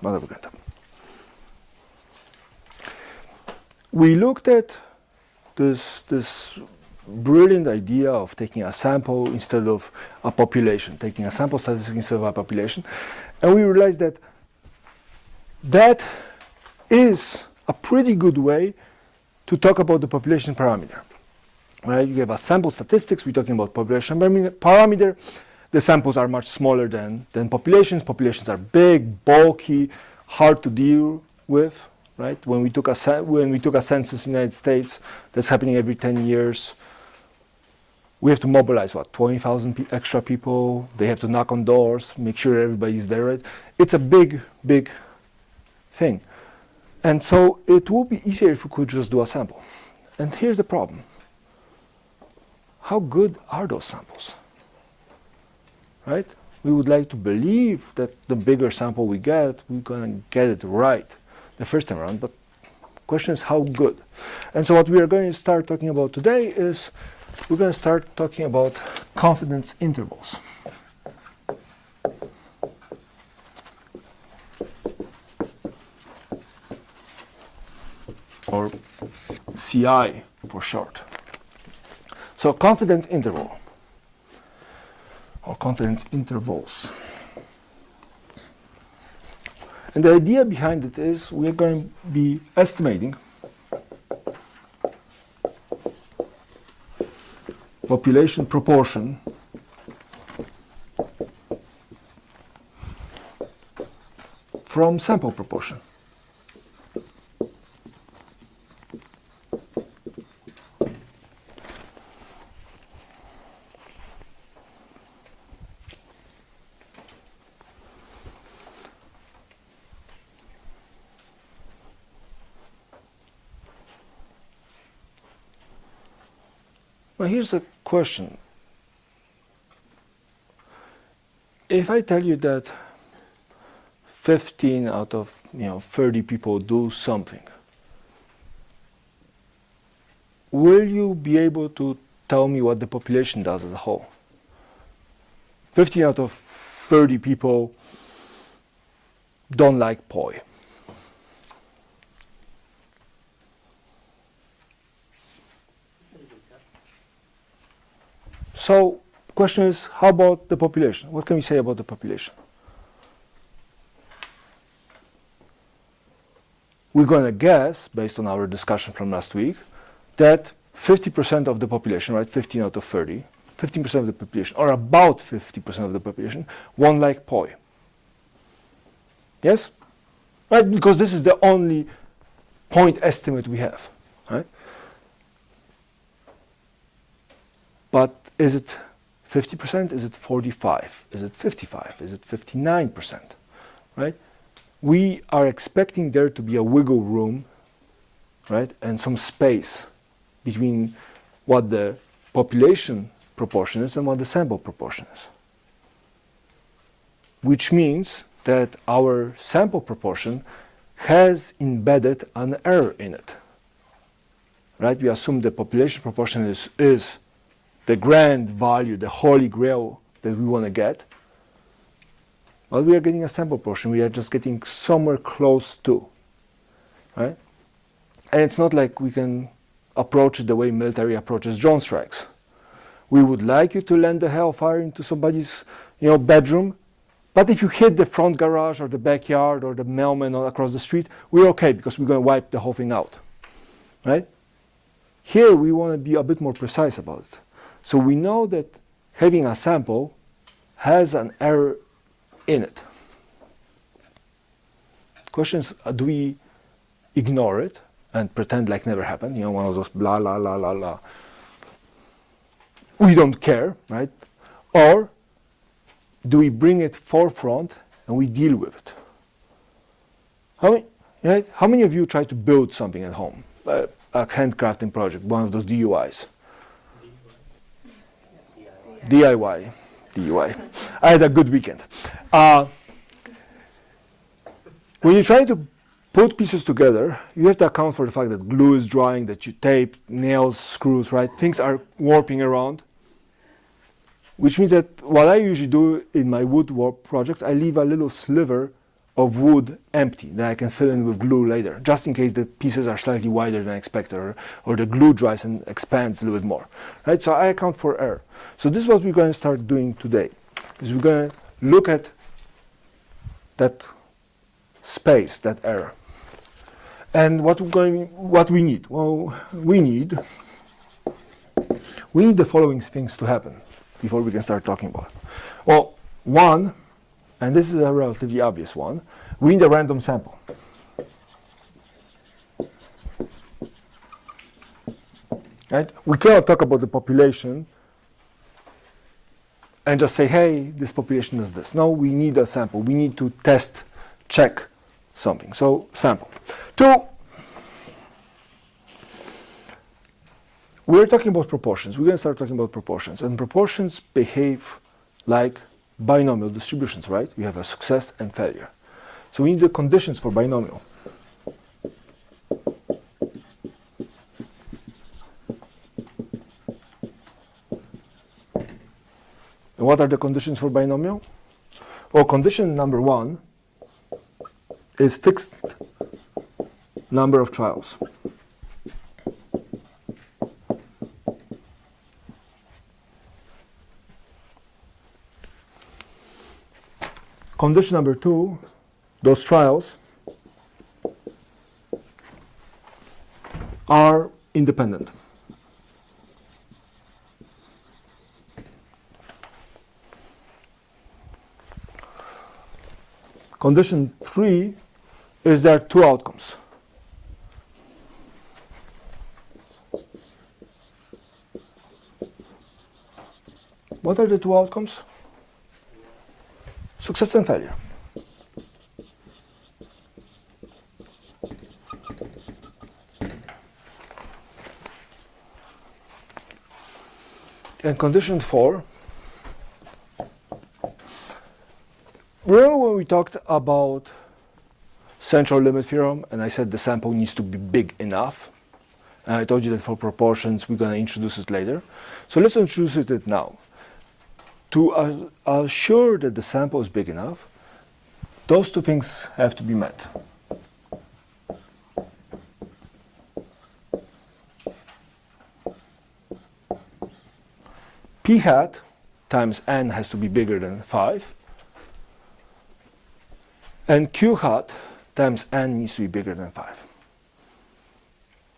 Mother Brigada. We looked at this brilliant idea of taking a sample instead of a population, taking a sample statistic instead of a population, and we realized that that is a pretty good way to talk about the population parameter. Right? You have a sample statistics, we're talking about population parameter. The samples are much smaller than populations. Populations are big, bulky, hard to deal with. Right? When we took a census in the United States, that's happening every 10 years. We have to mobilize 20,000 extra people. They have to knock on doors, make sure everybody's there. Right? It's a big thing, and so it would be easier if we could just do a sample. And here's the problem: how good are those samples? Right? We would like to believe that the bigger sample we get, we're gonna get it right the first time around, but the question is how good. And so what we are going to start talking about today is we're going to start talking about confidence intervals. Or CI for short. So confidence interval or confidence intervals. And the idea behind it is we're going to be estimating population proportion from sample proportion. Now here's the question. If I tell you that 15 out of 30 people do something, will you be able to tell me what the population does as a whole? 15 out of 30 people don't like poi. So the question is, how about the population? What can we say about the population? We're going to guess, based on our discussion from last week, that 50% of the population, right, 15 out of 30, 15% of the population, or about 50% of the population, won't like poi. Yes? Right, because this is the only point estimate we have, right? But is it 50%? Is it 45? Is it 55? Is it 59%? Right? We are expecting there to be a wiggle room, right, and some space between what the population proportion is and what the sample proportion is. Which means that our sample proportion has embedded an error in it. Right? We assume the population proportion is the grand value, the holy grail that we want to get. But we are getting a sample proportion. We are just getting somewhere close to. Right? And it's not like we can approach it the way military approaches drone strikes. We would like you to land the Hellfire into somebody's bedroom, but if you hit the front garage or the backyard or the mailman across the street, we're okay because we're going to wipe the whole thing out. Right? Here we want to be a bit more precise about it. So we know that having a sample has an error in it. Question is, do we ignore it and pretend like never happened? One of those blah, blah, blah, blah, blah. We don't care, right? Or do we bring it forefront and we deal with it? How many of you try to build something at home? A handcrafting project, one of those DIYs. DIY. I had a good weekend. When you're trying to put pieces together, you have to account for the fact that glue is drying, that you tape, nails, screws, right? Things are warping around. Which means that what I usually do in my woodwork projects, I leave a little sliver of wood empty that I can fill in with glue later, just in case the pieces are slightly wider than expected, or the glue dries and expands a little bit more, right? So I account for error. So this is what we're going to start doing today, is we're going to look at that space, that error. And what we need? Well, we need the following things to happen before we can start talking about it. Well, one, and this is a relatively obvious one, we need a random sample. Right? We cannot talk about the population and just say, hey, this population is this. No, we need a sample. We need to test, check something. So, sample. Two, we're talking about proportions. We're going to start talking about proportions. And proportions behave like binomial distributions, right? We have a success and failure. So we need the conditions for binomial. And what are the conditions for binomial? Well, condition number one is fixed number of trials. Condition number two, those trials are independent. Condition three is there are two outcomes. What are the two outcomes? Success and failure. And condition four, remember when we talked about central limit theorem and I said the sample needs to be big enough? And I told you that for proportions we're going to introduce it later. So let's introduce it now. To assure that the sample is big enough, those two things have to be met. P hat times n has to be bigger than 5, and Q hat times n needs to be bigger than 5.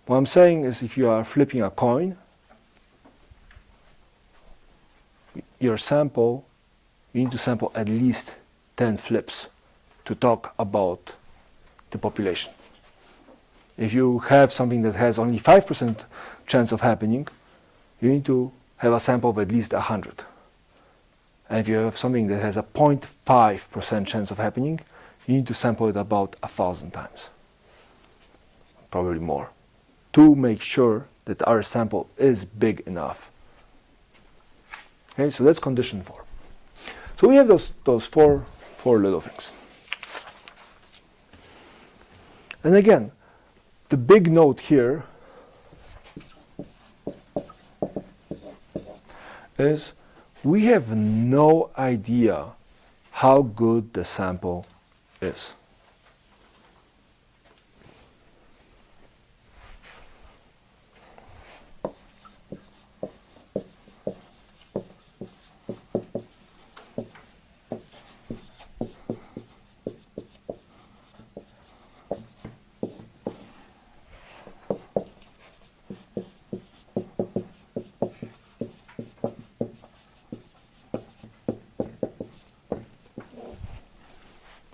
What I'm saying is if you are flipping a coin, your sample, you need to sample at least 10 flips to talk about the population. If you have something that has only 5% chance of happening, you need to have a sample of at least 100. And if you have something that has a 0.5% chance of happening, you need to sample it about 1,000 times, probably more, to make sure that our sample is big enough. Okay, so that's condition 4. So we have those four little things. And again, the big note here is we have no idea how good the sample is.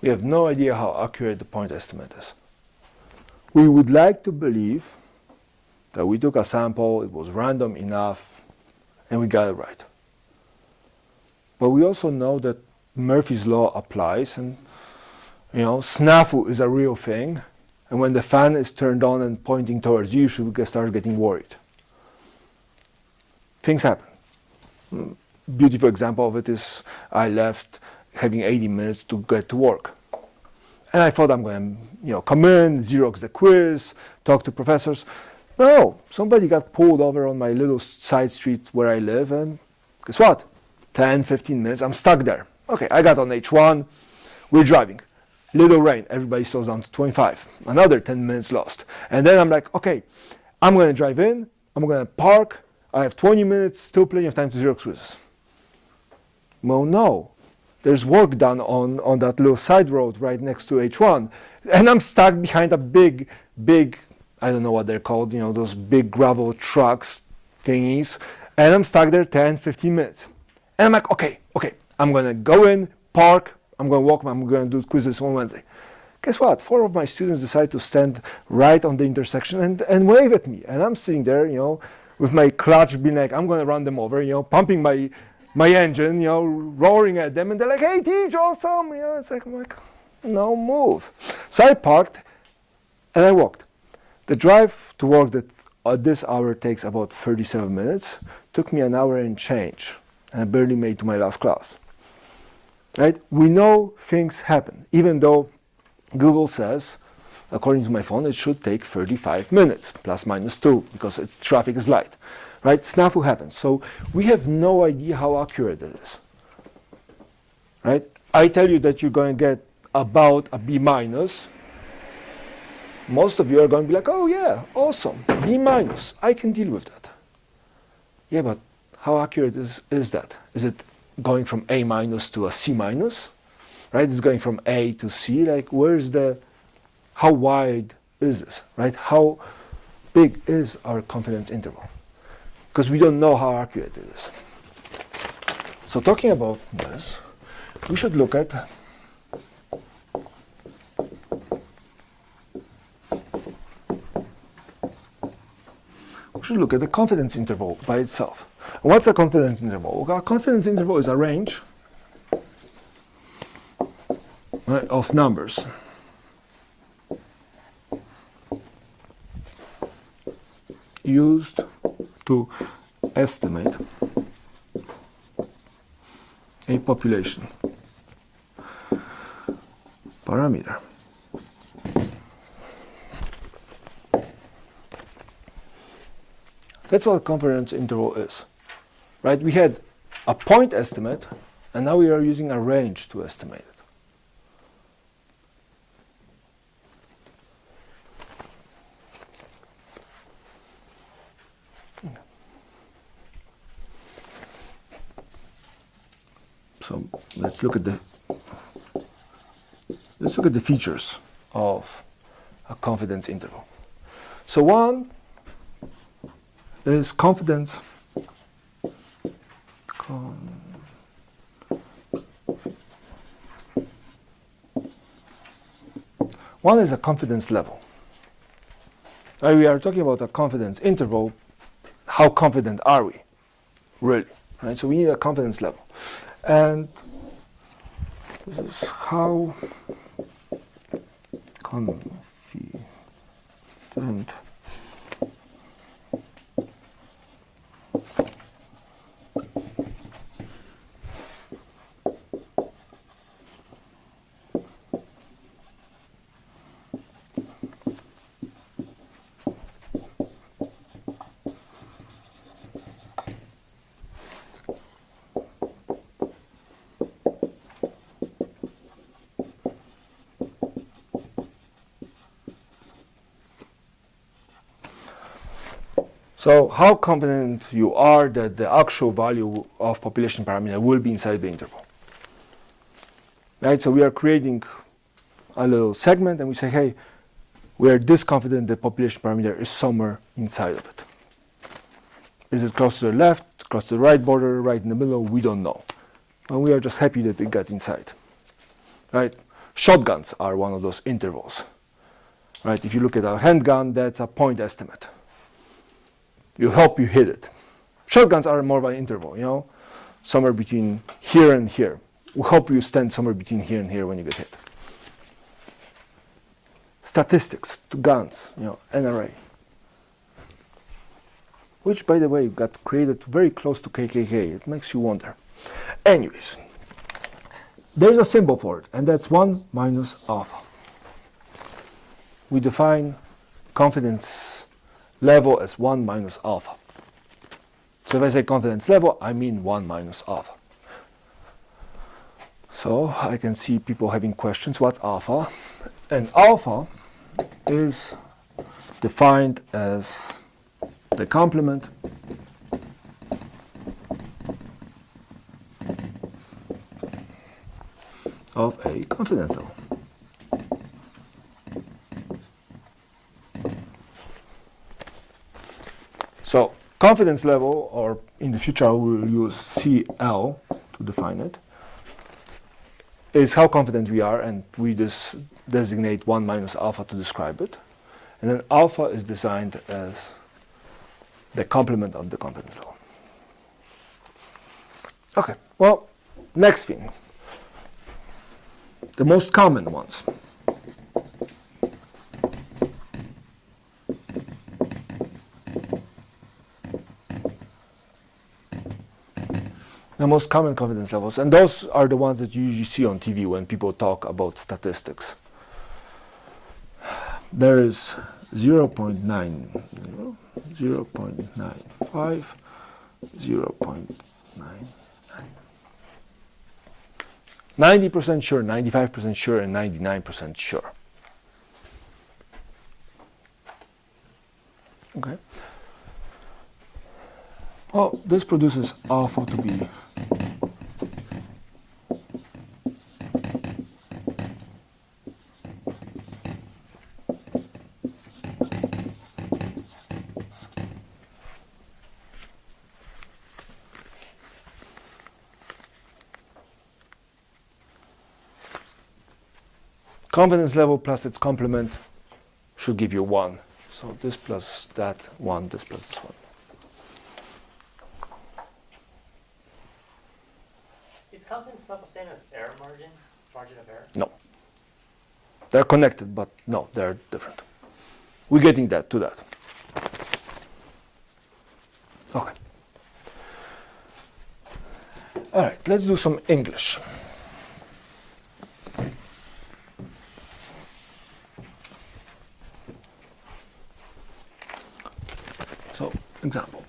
We have no idea how accurate the point estimate is. We would like to believe that we took a sample, it was random enough, and we got it right. But we also know that Murphy's law applies, and snafu is a real thing, and when the fan is turned on and pointing towards you, you should start getting worried. Things happen. Beautiful example of it is I left having 80 minutes to get to work. And I thought I'm going to come in, Xerox the quiz, talk to professors. No, somebody got pulled over on my little side street where I live, and guess what? 10, 15 minutes, I'm stuck there. Okay, I got on H1, we're driving. Little rain, everybody slows down to 25. Another 10 minutes lost. And then I'm like, okay, I'm going to drive in, I'm going to park, I have 20 minutes, still plenty of time to Xerox quizzes. Well, no. There's work done on that little side road right next to H1. And I'm stuck behind a big, I don't know what they're called, those big gravel trucks thingies. And I'm stuck there 10, 15 minutes. And I'm like, okay, I'm going to go in, park, I'm going to walk, I'm going to do quizzes on Wednesday. Guess what? 4 of my students decide to stand right on the intersection and wave at me. And I'm sitting there, with my clutch being like, I'm going to run them over, pumping my engine, roaring at them. And they're like, hey, teach, awesome. It's like, I'm like, no, move. So I parked and I walked. The drive to work that at this hour takes about 37 minutes. Took me an hour and change. And I barely made to my last class. Right? We know things happen, even though Google says, according to my phone, it should take 35 minutes, plus minus 2, because its traffic is light. Right? Snafu happens. So we have no idea how accurate it is. Right? I tell you that you're going to get about a B minus. Most of you are going to be like, oh yeah, awesome, B minus, I can deal with that. Yeah, but how accurate is that? Is it going from A minus to a C minus? Right? It's going from A to C. Like, how wide is this? Right? How big is our confidence interval? Because we don't know how accurate it is. So talking about this, we should look at the confidence interval by itself. And what's a confidence interval? Well, a confidence interval is a range, right, of numbers used to estimate a population parameter. That's what a confidence interval is. Right? We had a point estimate, and now we are using a range to estimate it. So let's look at the features of a confidence interval. So one is confidence. One is a confidence level. We are talking about a confidence interval. How confident are we, really? Right? So we need a confidence level, and this is how confident So how confident you are that the actual value of population parameter will be inside the interval. Right? So we are creating a little segment and we say, hey, we are this confident the population parameter is somewhere inside of it. Is it close to the left, close to the right border, right in the middle? We don't know. And we are just happy that it got inside. Right? Shotguns are one of those intervals. Right? If you look at a handgun, that's a point estimate. You hope you hit it. Shotguns are more of an interval, somewhere between here and here. We hope you stand somewhere between here and here when you get hit. Statistics to guns, NRA. Which, by the way, got created very close to KKK. It makes you wonder. Anyways, there's a symbol for it, and that's 1 minus alpha. We define confidence level as 1 minus alpha. So if I say confidence level, I mean 1 minus alpha. So I can see people having questions. What's alpha? And alpha is defined as the complement of a confidence level. So confidence level, or in the future I will use CL to define it, is how confident we are, and we just designate 1 minus alpha to describe it. And then alpha is designed as the complement of the confidence level. Okay, well, next thing. The most common ones. The most common confidence levels, and those are the ones that you usually see on TV when people talk about statistics. There is 0.9, 0.95, 0.99. 90% sure, 95% sure, and 99% sure. Okay. Well, this produces alpha to be confidence level plus its complement should give you 1. So this plus that 1, this plus this 1. Is confidence level same as error margin of error? No. They're connected, but no, they're different. We're getting to that. Okay. All right, let's do some English. So, example.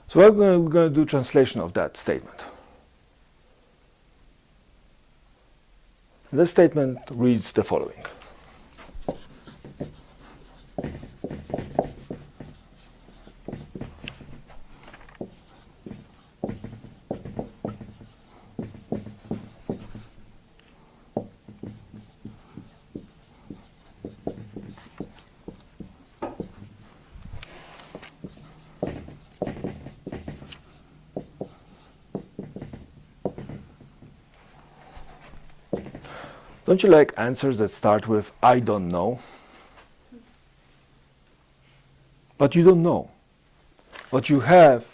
So we're going to do translation of that statement. This statement reads the following. Don't you like answers that start with I don't know? But you don't know. What you have,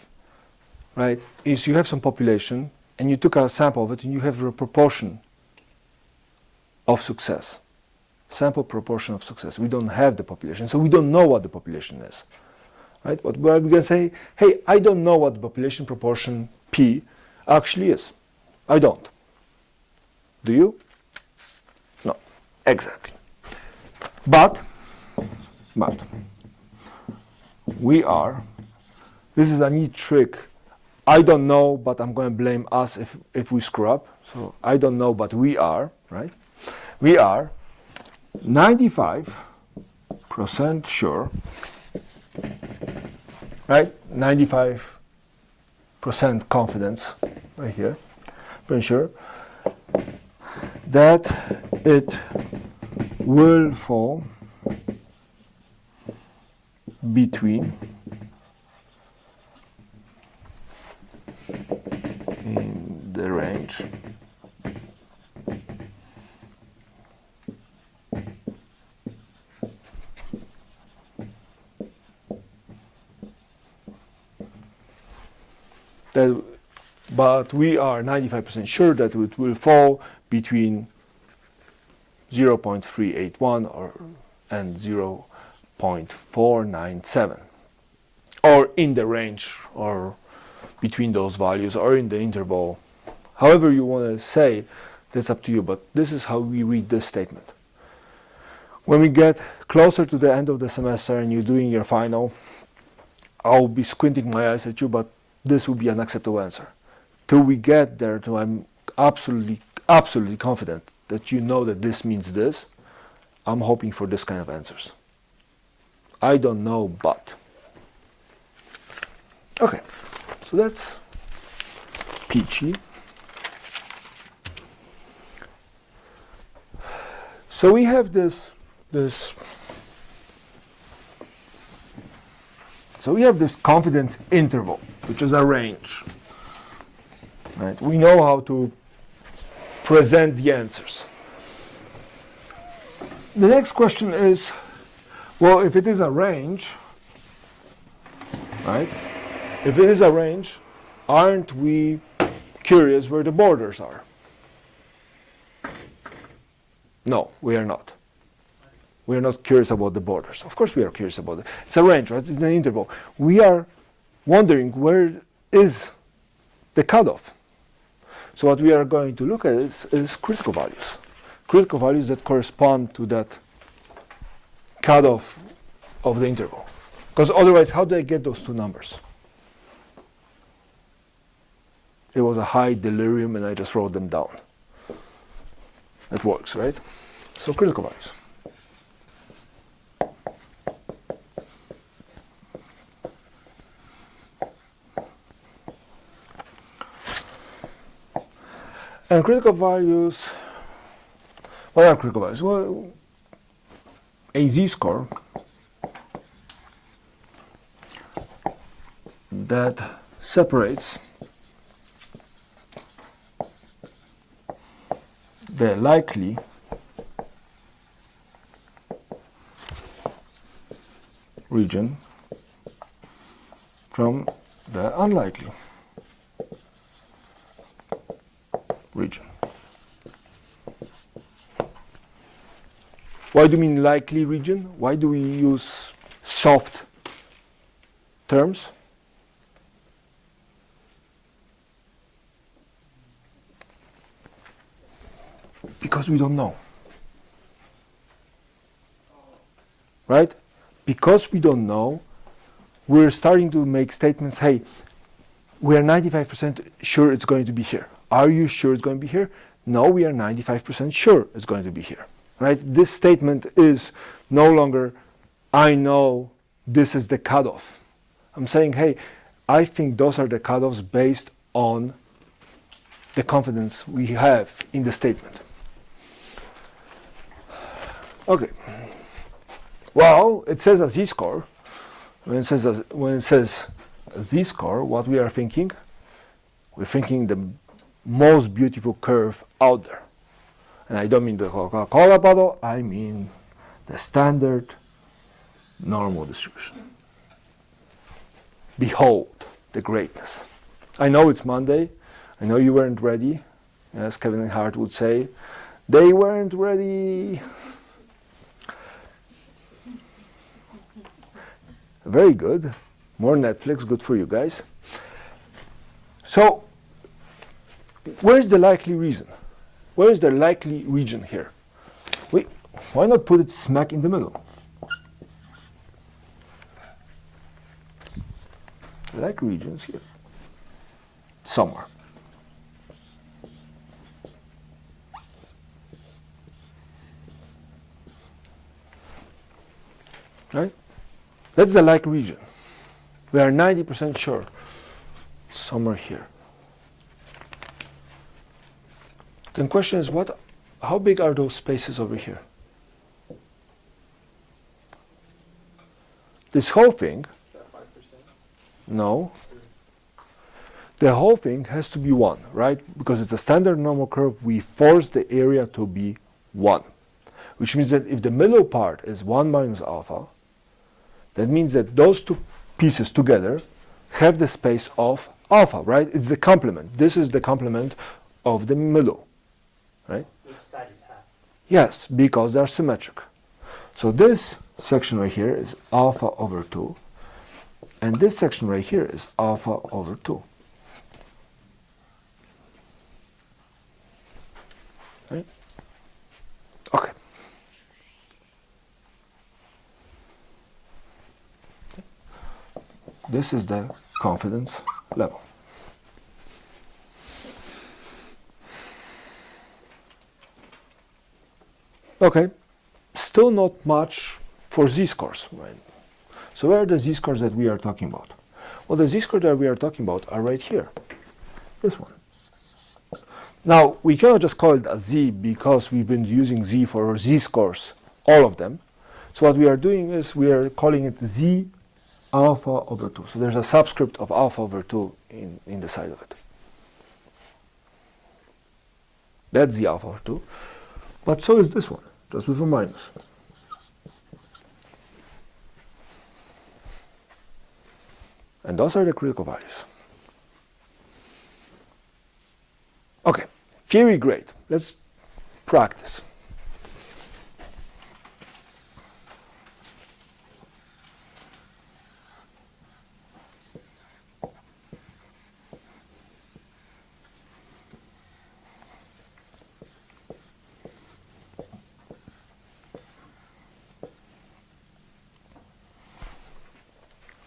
right, is you have some population and you took a sample of it and you have a proportion of success. Sample proportion of success. We don't have the population, so we don't know what the population is. Right? But we're going to say, hey, I don't know what the population proportion P actually is. I don't. Do you? No. Exactly. But we are, this is a neat trick. I don't know, but I'm going to blame us if we screw up. So I don't know, but we are, right? We are 95% sure, right? 95% confidence, right here, pretty sure, that it will fall between the range that, but we are 95% sure that it will fall between 0.381 and 0.497, or in the range, or between those values, or in the interval. However you want to say, that's up to you, but this is how we read this statement. When we get closer to the end of the semester and you're doing your final, I'll be squinting my eyes at you, but this will be an acceptable answer. Till we get there, till I'm absolutely confident that you know that this means this, I'm hoping for this kind of answers. I don't know, but. Okay, so that's peachy. So we have this confidence interval, which is a range. Right? We know how to present the answers. The next question is, well, if it is a range, right? If it is a range, aren't we curious where the borders are? No, we are not. We are not curious about the borders. Of course we are curious about it. It's a range, right? It's an interval. We are wondering where is the cutoff. So what we are going to look at is critical values. Critical values that correspond to that cutoff of the interval. Because otherwise, how do I get those two numbers? It was a high delirium and I just wrote them down. That works, right? So critical values. And critical values, what are critical values? Well, a z-score that separates the likely region from the unlikely region. Why do you mean likely region? Why do we use soft terms? Because we don't know. Right? Because we don't know, we're starting to make statements, hey, we are 95% sure it's going to be here. Are you sure it's going to be here? No, we are 95% sure it's going to be here. Right? This statement is no longer, I know this is the cutoff. I'm saying, hey, I think those are the cutoffs based on the confidence we have in the statement. Okay. Well, it says a z-score. When it says a z-score, what we are thinking? We're thinking the most beautiful curve out there. And I don't mean the Coca-Cola bottle, I mean the standard normal distribution. Behold the greatness. I know it's Monday. I know you weren't ready. As Kevin Hart would say, they weren't ready. Very good. More Netflix, good for you guys. So, where's the likely reason? Where is the likely region here? Why not put it smack in the middle? The likely region is here. Somewhere. Right? That's the likely region. We are 90% sure. Somewhere here. The question is, how big are those spaces over here? This whole thing, Is that 5%? no. the whole thing has to be 1, right? Because it's a standard normal curve, we force the area to be 1. Which means that if the middle part is 1 minus alpha, that means that those two pieces together have the space of alpha, right? It's the complement. This is the complement of the middle, right? Each side is half. Yes, because they're symmetric. So this section right here is alpha over 2, and this section right here is alpha over 2. Right? Okay. This is the confidence level. Okay, still not much for z-scores, right? So where are the z-scores that we are talking about? Well, the z-scores that we are talking about are right here. This one. Now, we cannot just call it a z because we've been using z for z-scores, all of them. So what we are doing is we are calling it z alpha over 2. So there's a subscript of alpha over 2 in the side of it. That's z alpha over 2. But so is this one, just with a minus. And those are the critical values. Okay, theory great. Let's practice.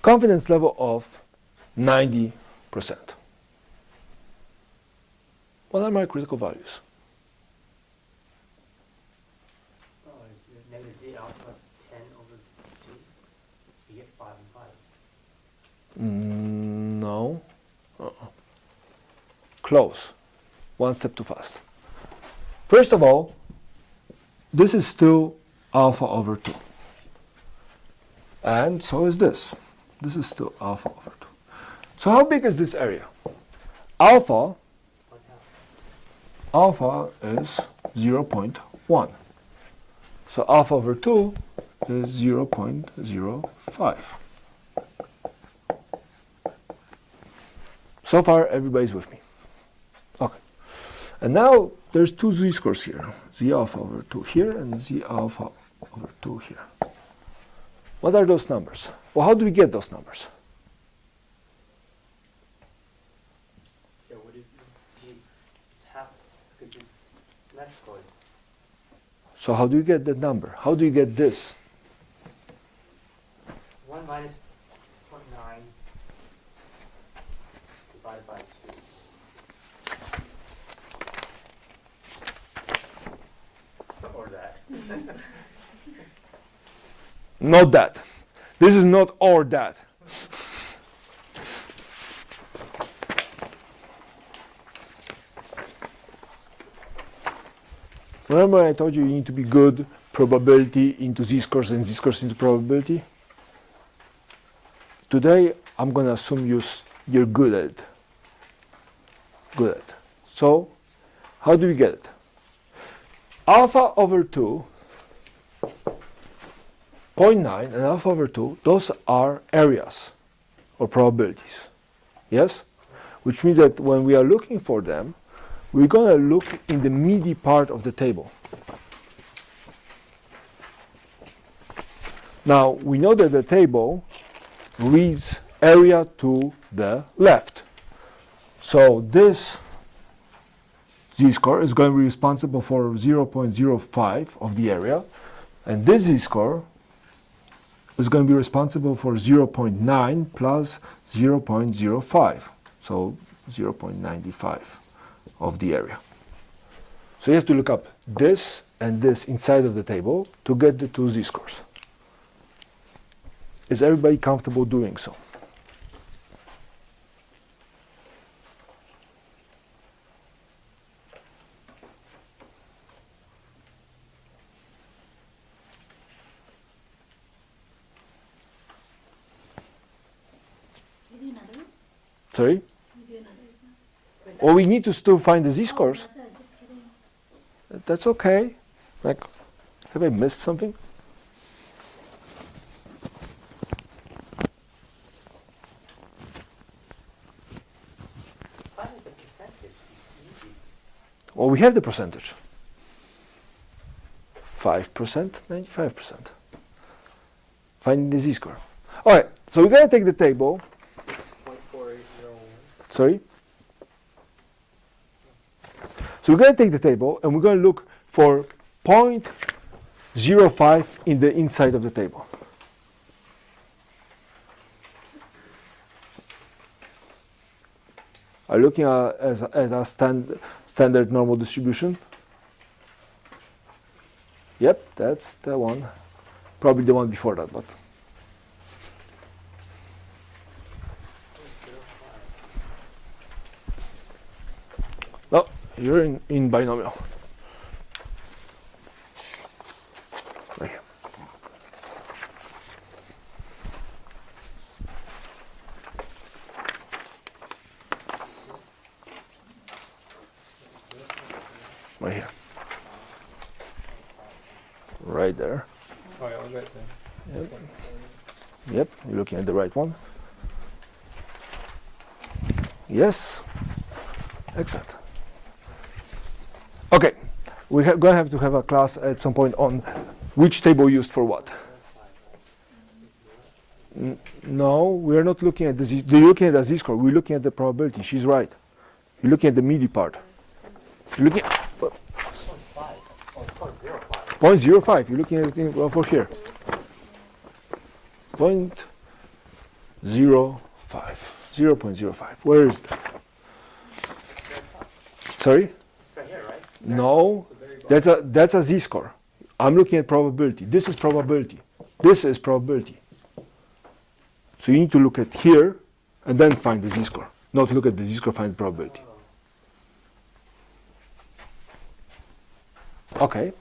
Confidence level of 90%. What are my critical values? Oh, it's negative z alpha 10 over 2. You get 5 and 5. No. Close. One step too fast. First of all, this is still alpha over 2. And so is this. This is still alpha over 2. So how big is this area? Alpha is 0.1. So alpha over 2 is 0.05. So far, everybody's with me. Okay. And now there's two z-scores here. Z alpha over 2 here and z alpha over 2 here. What are those numbers? Well, how do we get those numbers? Yeah, what is g? It's half because it's symmetrical. So how do you get that number? How do you get this? 1 minus 0.9 divided by 2. Or that. Not that. This is not or that. Remember I told you you need to be good probability into z-scores and z-scores into probability? Today I'm going to assume you're good at it. Good at it. So how do we get it? Alpha over 2, 0.9 and alpha over 2, those are areas or probabilities. Yes? Which means that when we are looking for them, we're going to look in the meaty part of the table. Now, we know that the table reads area to the left. So this z-score is going to be responsible for 0.05 of the area, and this z-score is going to be responsible for 0.9 plus 0.05, so 0.95 of the area. So you have to look up this and this inside of the table to get the two z-scores. Is everybody comfortable doing so? Maybe another one? Sorry? Maybe another one. Or we need to still find the z-scores. That's it, just kidding. That's okay. Like, have I missed something? Finding the percentage is easy. Well, we have the percentage. 5%, 95%. Finding the z-score. All right, so we're going to take the table. 0.4801. Sorry? So we're going to take the table and we're going to look for 0.05 in the inside of the table. Are you looking at as a standard normal distribution? Yep, that's the one. Probably the one before that, but 0.05. no, you're in binomial. Right here. Right here. Right there. Oh, yeah, right there. Yep. Yep, you're looking at the right one. Yes. Excellent. Okay, we're going to have to have a class at some point on which table used for what. No, we're not looking at the z. You're looking at the z-score. We're looking at the probability. She's right. You're looking at the meaty part. You're looking at 0.5 or 0.05. 0.05. You're looking at it over here. 0.05. 0.05. Where is that? Sorry? Right here, right? No, It's a very bottom. that's a z-score. I'm looking at probability. This is probability. This is probability. So you need to look at here and then find the z-score. Not look at the z-score, find the probability. Okay.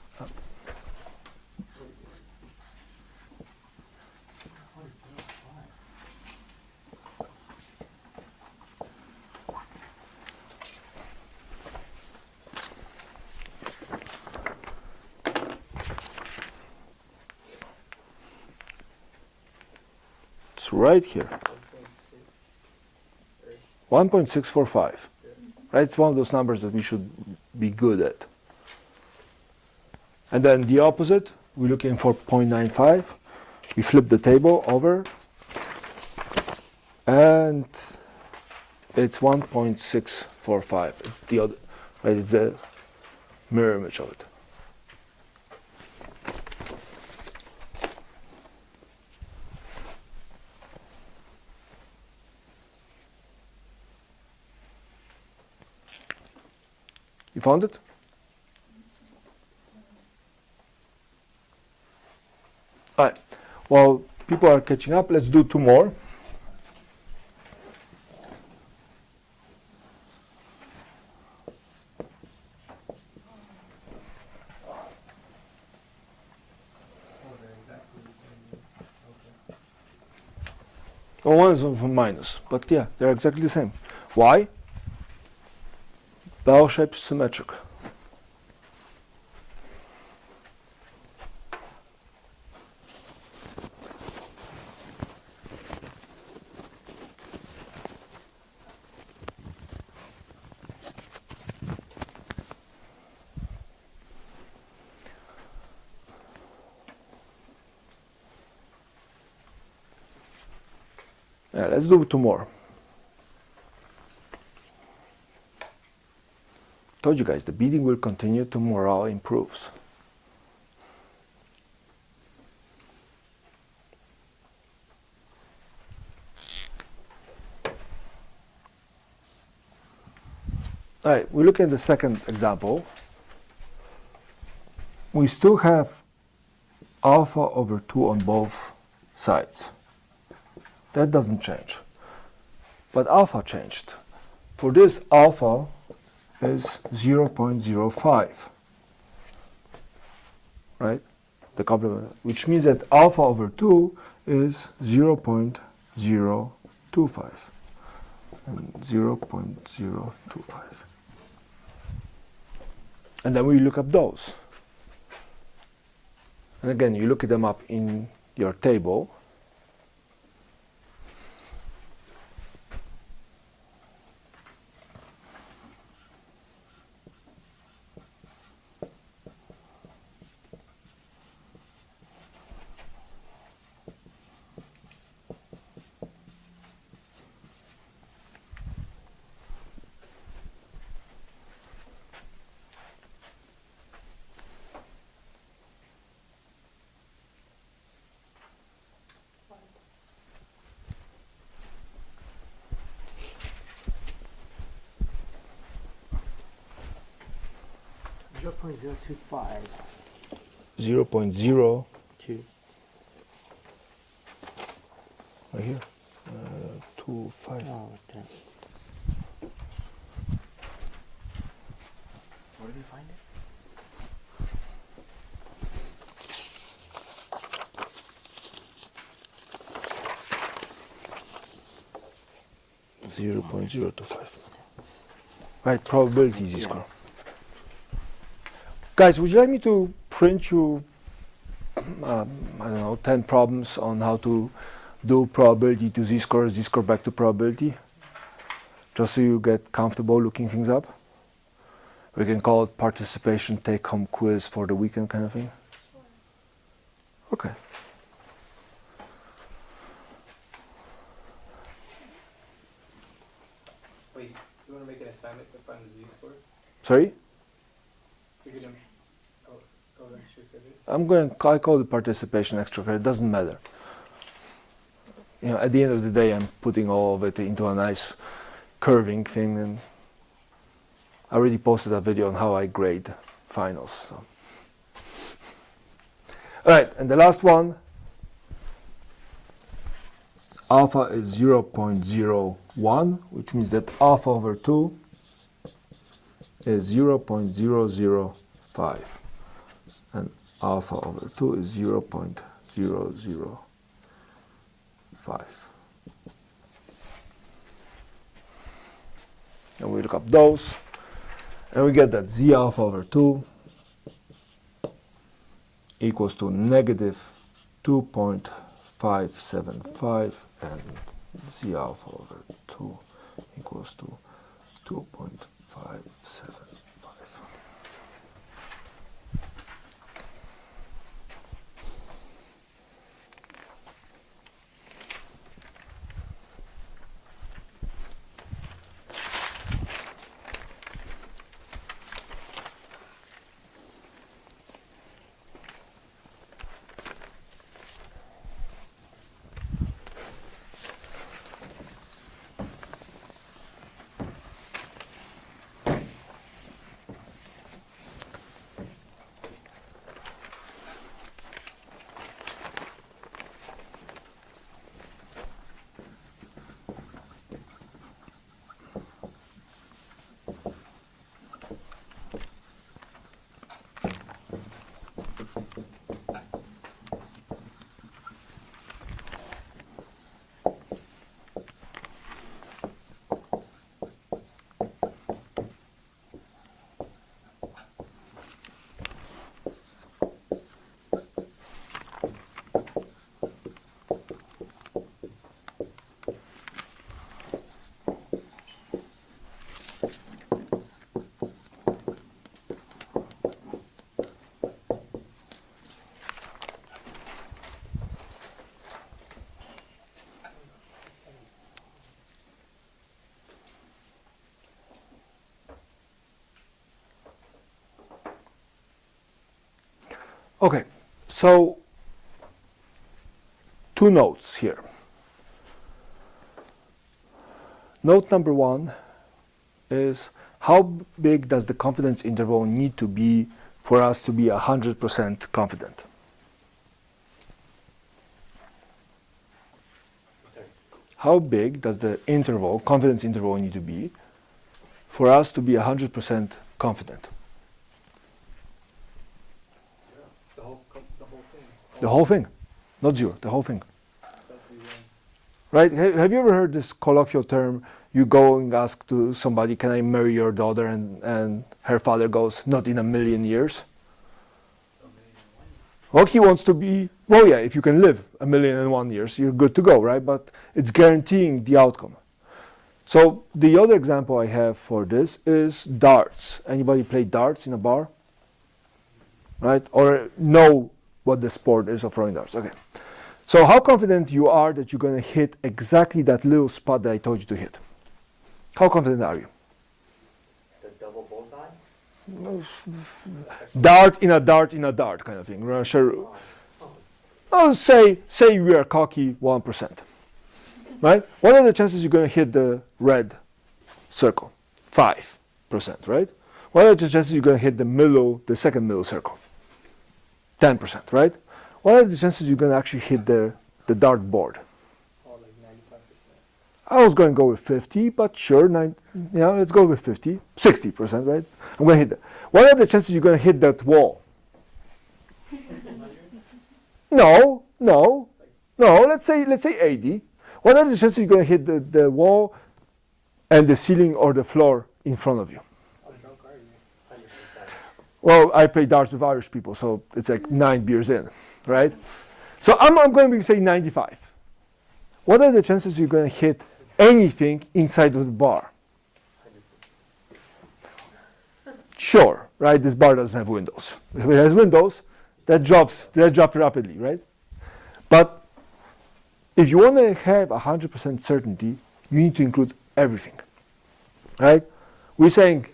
It's right here. 1.645. Right? It's one of those numbers that we should be good at. And then the opposite, we're looking for 0.95. We flip the table over, and it's 1.645. It's the other, right? It's the mirror image of it. You found it? All right. While people are catching up, let's do two more. Oh, one is from minus, but yeah, they're exactly the same. Why? Bell shape symmetric. Yeah, let's do two more. Told you guys, the beating will continue till morale improves. All right, we look at the second example. We still have alpha over 2 on both sides. That doesn't change. But alpha changed. For this, alpha is 0.05, right? The complement, which means that alpha over 2 is 0.025. and 0.025. And then we look up those. And again, you look them up in your table. Zero point zero two five 0.0 two. right here. 25. Oh, damn. Where did you find it? 0.025. Right, probability z-score. Guys, would you like me to print you, I don't know, 10 problems on how to do probability to z-score, z-score back to probability? Just so you get comfortable looking things up? We can call it participation take-home quiz for the weekend kind of thing. Okay. Wait, you want to make an assignment to find the z-score? Sorry? You're gonna go extra credit? I call it participation extra credit, doesn't matter. You know, at the end of the day, I'm putting all of it into a nice curving thing, and I already posted a video on how I grade finals. So. All right, and the last one, alpha is 0.01, which means that alpha over 2 is 0.005, and alpha over 2 is 0.005. And we look up those, and we get that z alpha over 2 equals to negative 2.575, and z alpha over 2 equals to 2.575. Okay, so two notes here. Note number one is how big does the confidence interval need to be for us to be 100% confident? Sorry. How big does the interval, confidence interval, need to be for us to be 100% confident? The whole thing. The whole thing, not zero, the whole thing. So if we win. right? Have you ever heard this colloquial term? You go and ask to somebody, can I marry your daughter? And her father goes, not in a million years. Well, he wants to be, well, yeah, if you can live 1,000,001 years, you're good to go, right? But it's guaranteeing the outcome. So the other example I have for this is darts. Anybody play darts in a bar? Right? Or know what the sport is of throwing darts? Okay. So how confident you are that you're going to hit exactly that little spot that I told you to hit? How confident are you? The double bullseye? Dart in a dart in a dart kind of thing. We're not sure. Oh, say we are cocky 1%. Right? What are the chances you're going to hit the red circle? 5%, right? What are the chances you're going to hit the second middle circle? 10%, right? What are the chances you're going to actually hit the dart board? Oh, like 95%. I was going to go with 50, but sure, let's go with 50. 60%, right? I'm going to hit that. What are the chances you're going to hit that wall? No. Let's say 80. What are the chances you're going to hit the wall and the ceiling or the floor in front of you? How drunk are you? 100%. Well, I play darts with Irish people, so it's like 9 beers in, right? So I'm going to say 95. What are the chances you're going to hit anything inside of the bar? 100%. Sure, right? This bar doesn't have windows. If it has windows, that drops rapidly, right? But if you want to have 100% certainty, you need to include everything, right? We're saying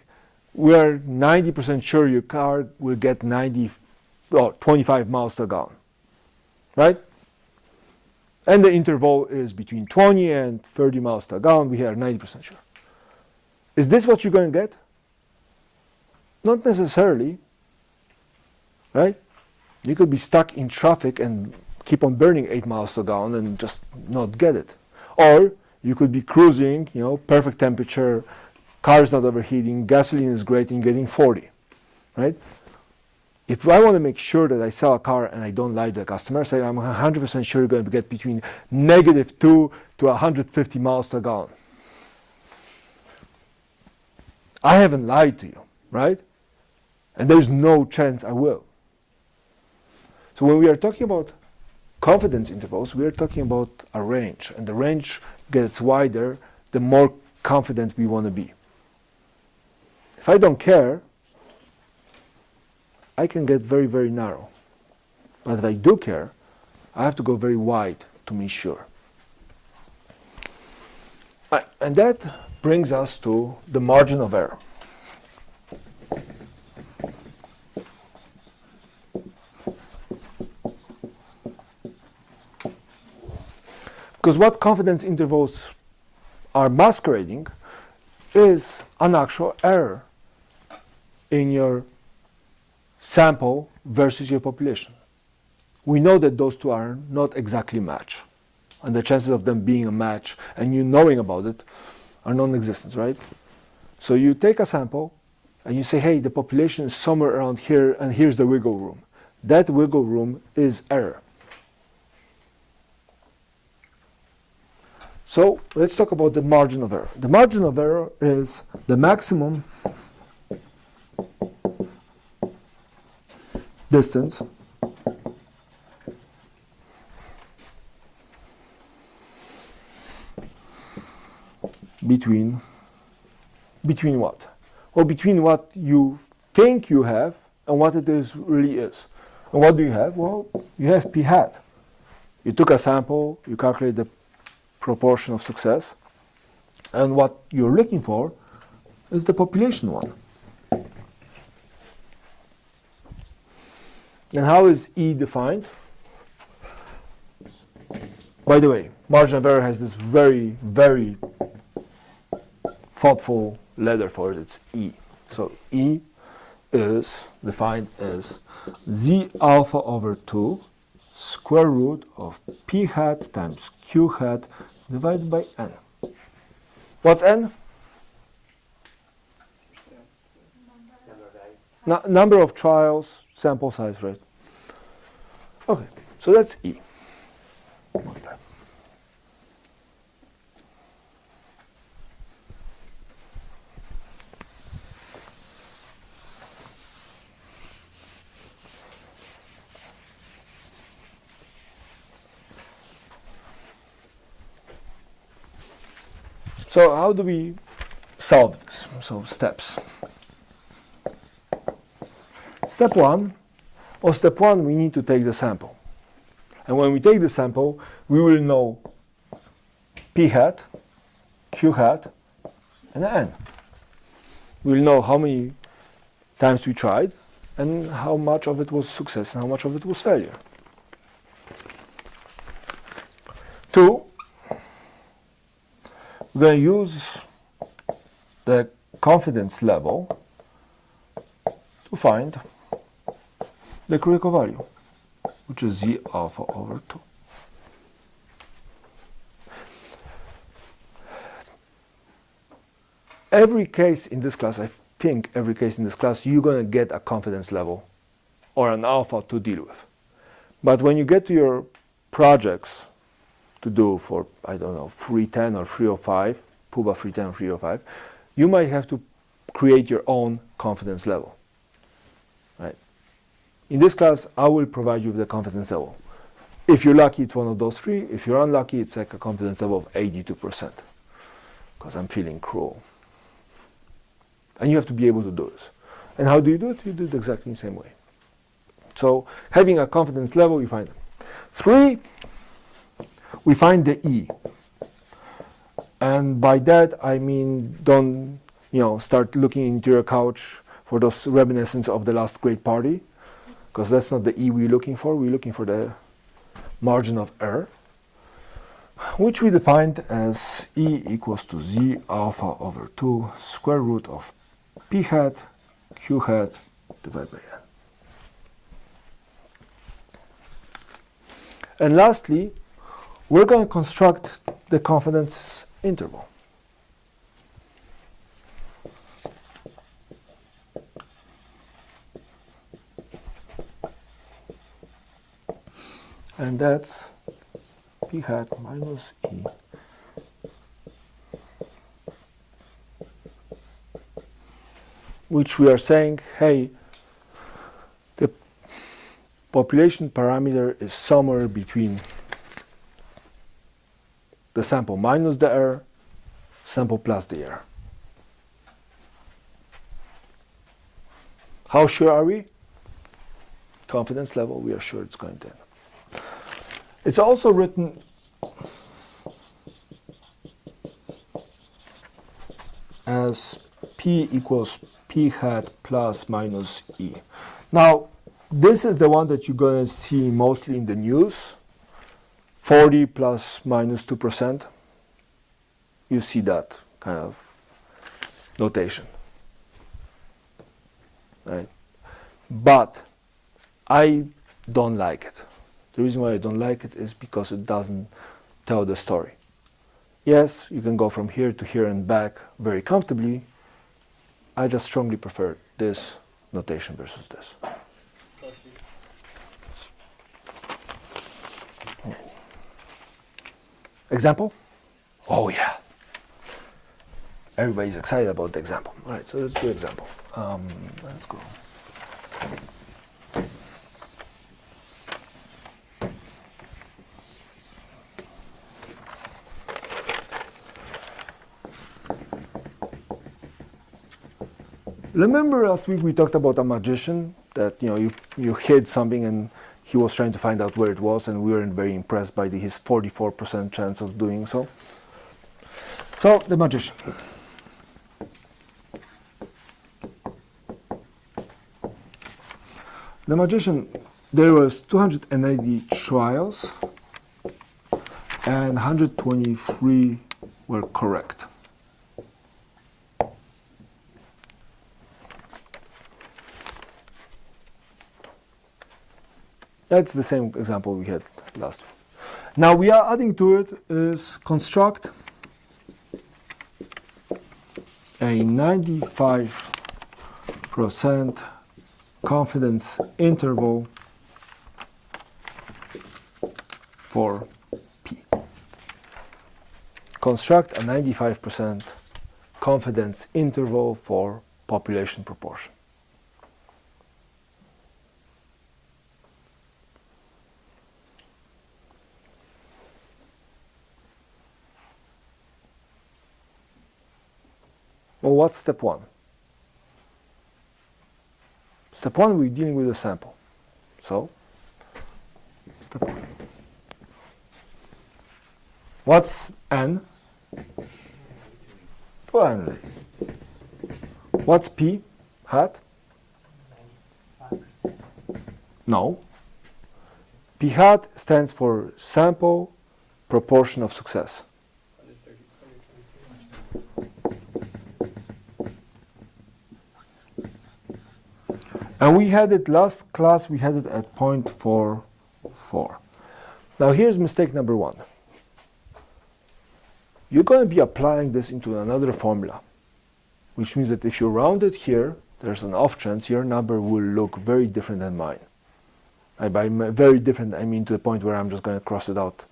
we are 90% sure your car will get 25 miles per gallon, right? And the interval is between 20 and 30 miles per gallon. We are 90% sure. Is this what you're going to get? Not necessarily, right? You could be stuck in traffic and keep on burning 8 miles per gallon and just not get it. Or you could be cruising, perfect temperature, car is not overheating, gasoline is great, and getting 40, right? If I want to make sure that I sell a car and I don't lie to the customer, say I'm 100% sure you're going to get between -2 to 150 miles per gallon. I haven't lied to you, right? And there's no chance I will. So when we are talking about confidence intervals, we are talking about a range, and the range gets wider the more confident we want to be. If I don't care, I can get very, very narrow. But if I do care, I have to go very wide to be sure. Right, and that brings us to the margin of error. Because what confidence intervals are masquerading is an actual error in your sample versus your population. We know that those two are not exactly match, and the chances of them being a match and you knowing about it are non-existent, right? So you take a sample and you say, hey, the population is somewhere around here and here's the wiggle room. That wiggle room is error. So let's talk about the margin of error. The margin of error is the maximum distance between what? Well, between what you think you have and what it really is. And what do you have? Well, you have p hat. You took a sample, you calculate the proportion of success, and what you're looking for is the population one. And how is E defined? By the way, margin of error has this very, very thoughtful letter for it. It's E. So E is defined as Z alpha over 2 square root of P hat times Q hat divided by N. What's N? Number of values. Number of trials, sample size, right? Okay, so that's E. So how do we solve this? So steps. Step one, we need to take the sample. And when we take the sample, we will know p hat, q hat, and n. We'll know how many times we tried and how much of it was success and how much of it was failure. Two, we're going to use the confidence level to find the critical value, which is z alpha over 2. Every case in this class, I think every case in this class, you're going to get a confidence level or an alpha to deal with. But when you get to your projects to do for, I don't know, 310 or 305, PUBA 310 or 305, you might have to create your own confidence level. Right? In this class, I will provide you with the confidence level. If you're lucky, it's one of those three. If you're unlucky, it's like a confidence level of 82%, because I'm feeling cruel. And you have to be able to do this. And how do you do it? You do it exactly the same way. So having a confidence level, you find it. 3, we find the E. And by that, I mean, don't start looking into your couch for those reminiscences of the last great party, because that's not the E we're looking for. We're looking for the margin of error, which we defined as E equals to Z alpha over 2 square root of P hat Q hat divided by N. And lastly, we're going to construct the confidence interval. And that's P hat minus E which we are saying, hey, the population parameter is somewhere between the sample minus the error, sample plus the error. How sure are we? Confidence level, we are sure it's going to end. It's also written as P equals P hat plus minus E. Now, this is the one that you're going to see mostly in the news. 40 plus minus 2%. You see that kind of notation. Right? But I don't like it. The reason why I don't like it is because it doesn't tell the story. Yes, you can go from here to here and back very comfortably. I just strongly prefer this notation versus this. Example? Oh yeah. Everybody's excited about the example. All right, so let's do example. Let's go. Remember last week we talked about a magician that you hid something and he was trying to find out where it was, and we weren't very impressed by his 44% chance of doing so. So the magician. The magician, there was 280 trials and 123 were correct. That's the same example we had last week. Now we are adding to it is construct a 95% confidence interval for P. Construct a 95% confidence interval for population proportion. Well, what's step one? Step one, we're dealing with a sample. So, step one. What's n? 200. What's p hat? 95%. No. P hat stands for sample proportion of success. 130, And we had it last class, we had it at 0.44. Now here's mistake number one. You're going to be applying this into another formula, which means that if you round it here, there's an off chance your number will look very different than mine. And by very different, I mean to the point where I'm just going to cross it out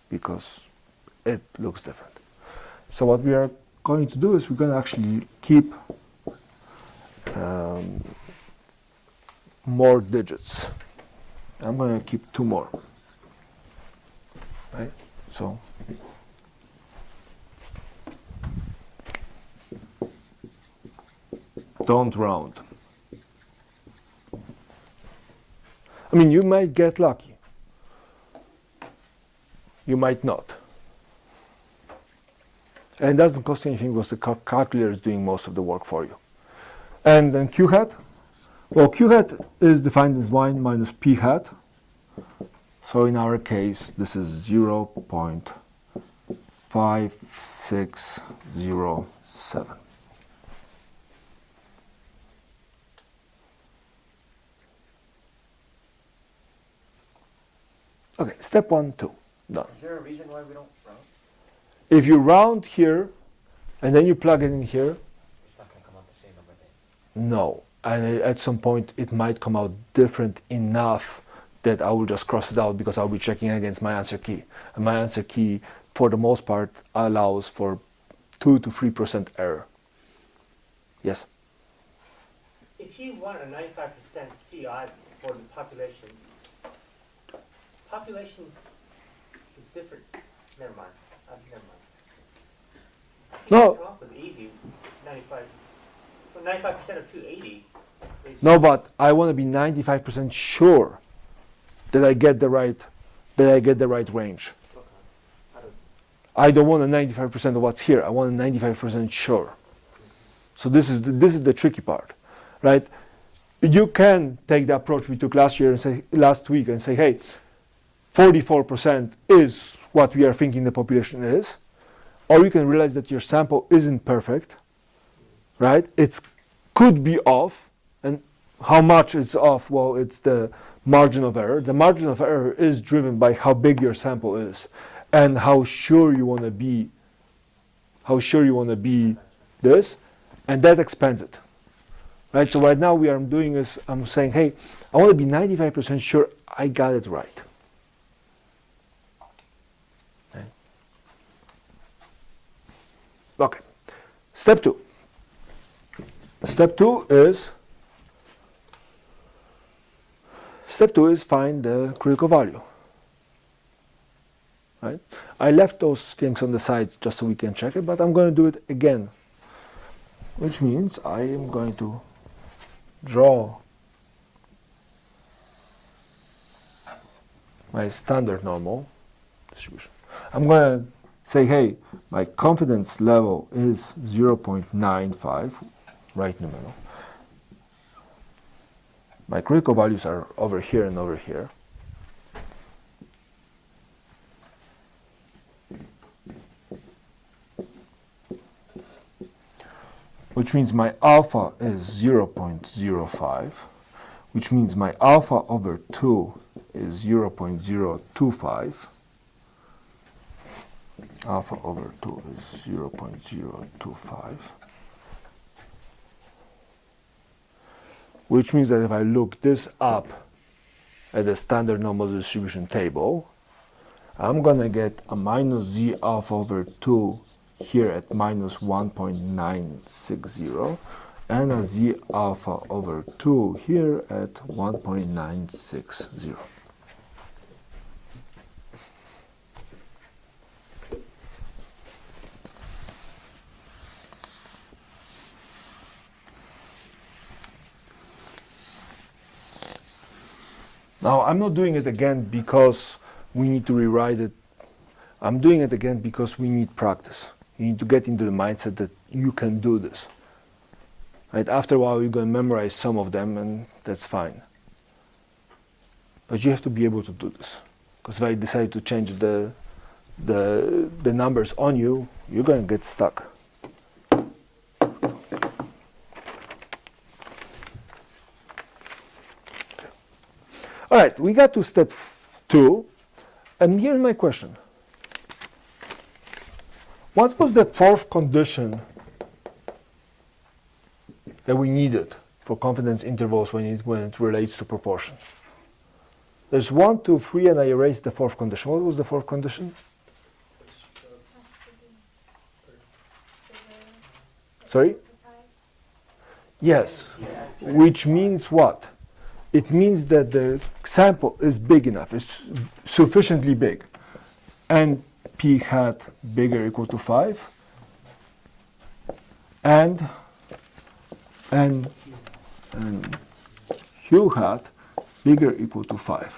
because it looks different. So what we are going to do is we're going to actually keep more digits. I'm going to keep 2 more. Right? So don't round. I mean, you might get lucky. You might not. And it doesn't cost you anything because the calculator is doing most of the work for you. And then Q hat. Well, Q hat is defined as y minus P hat. So in our case, this is 0.5607. Okay, step 1, 2, done. Is there a reason why we don't round? If you round here and then you plug it in here, It's not going to come out the same number then. no. And at some point it might come out different enough that I will just cross it out because I'll be checking against my answer key. And my answer key, for the most part, allows for 2 to 3% error. Yes? If you want a 95% CI for the population is different. Never mind. Never mind. No. Come up with easy 95. So 95% of 280 is. No, but I want to be 95% sure that I get the right range. Okay. I don't- I don't want a 95% of what's here. I want a 95% sure. So this is the tricky part, right? You can take the approach we took last week and say, hey, 44% is what we are thinking the population is, or you can realize that your sample isn't perfect, right? It could be off, and how much it's off? Well, it's the margin of error. The margin of error is driven by how big your sample is and how sure you want to be. This, and that expands it, right? So right now I'm saying, hey, I want to be 95% sure I got it right. Okay. Step 2. Step 2 is find the critical value. Right? I left those things on the side just so we can check it, but I'm going to do it again, which means I am going to draw my standard normal distribution. I'm going to say, hey, my confidence level is 0.95, right in the middle. My critical values are over here and over here. Which means my alpha is 0.05, which means my alpha over 2 is 0.025. Alpha over 2 is 0.025. Which means that if I look this up at the standard normal distribution table, I'm going to get a minus z alpha over 2 here at minus 1.960 and a z alpha over 2 here at 1.960. Now, I'm not doing it again because we need to rewrite it. I'm doing it again because we need practice. You need to get into the mindset that you can do this. Right? After a while, you're going to memorize some of them, and that's fine. But you have to be able to do this. Because if I decide to change the numbers on you, you're going to get stuck. All right, we got to step 2, and here's my question. What was the fourth condition that we needed for confidence intervals when it relates to proportion? There's 1, 2, 3, and I erased the fourth condition. What was the fourth condition? Sorry? Yes, which means what? It means that the sample is big enough, it's sufficiently big, and p hat bigger or equal to 5, and q hat bigger or equal to 5.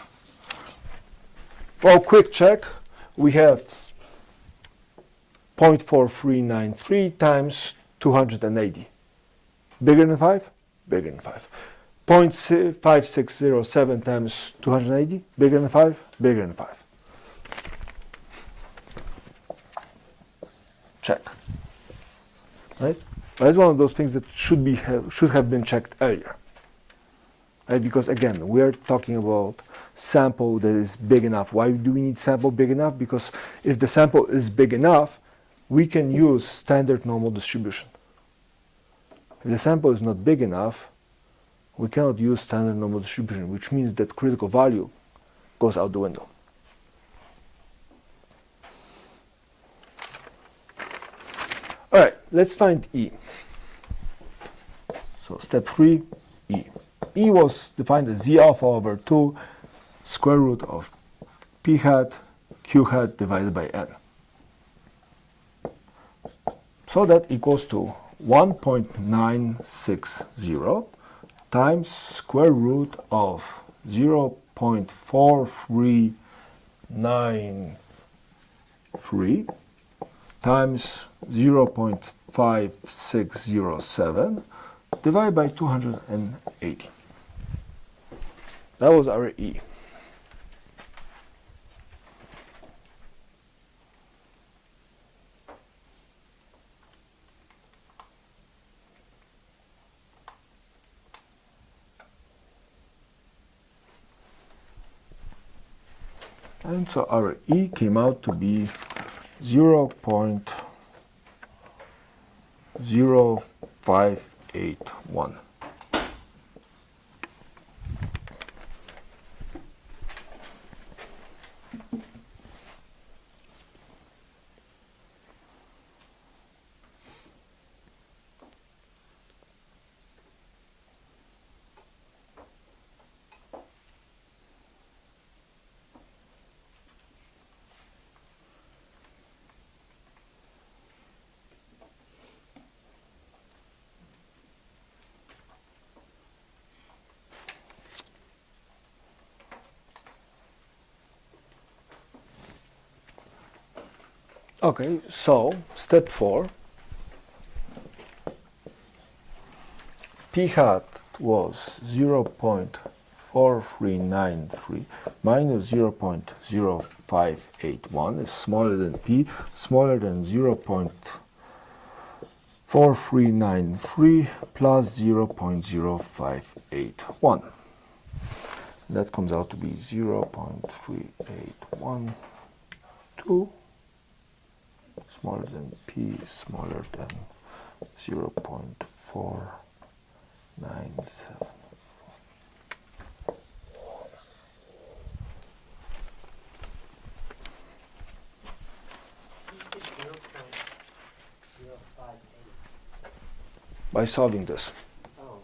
Well, quick check, we have 0.4393 times 280. Bigger than 5? Bigger than 5. 0.5607 times 280, bigger than 5, bigger than 5. Check. Right? That's one of those things that should have been checked earlier. Right? Because again, we're talking about sample that is big enough. Why do we need sample big enough? Because if the sample is big enough, we can use standard normal distribution. If the sample is not big enough, we cannot use standard normal distribution, which means that critical value goes out the window. All right, let's find E. So step 3, E. E was defined as Z alpha over 2 square root of P hat Q hat divided by N. So that equals to 1.960 times square root of 0.4393 times 0.5607 divided by 280. That was our E. And so our E came out to be 0.0581. Okay, so step 4, P hat was 0.4393 minus 0.0581 is smaller than P, smaller than 0.4393 plus 0.0581. That comes out to be 0.3812. Smaller than P, smaller than 0.497. By solving this. Oh.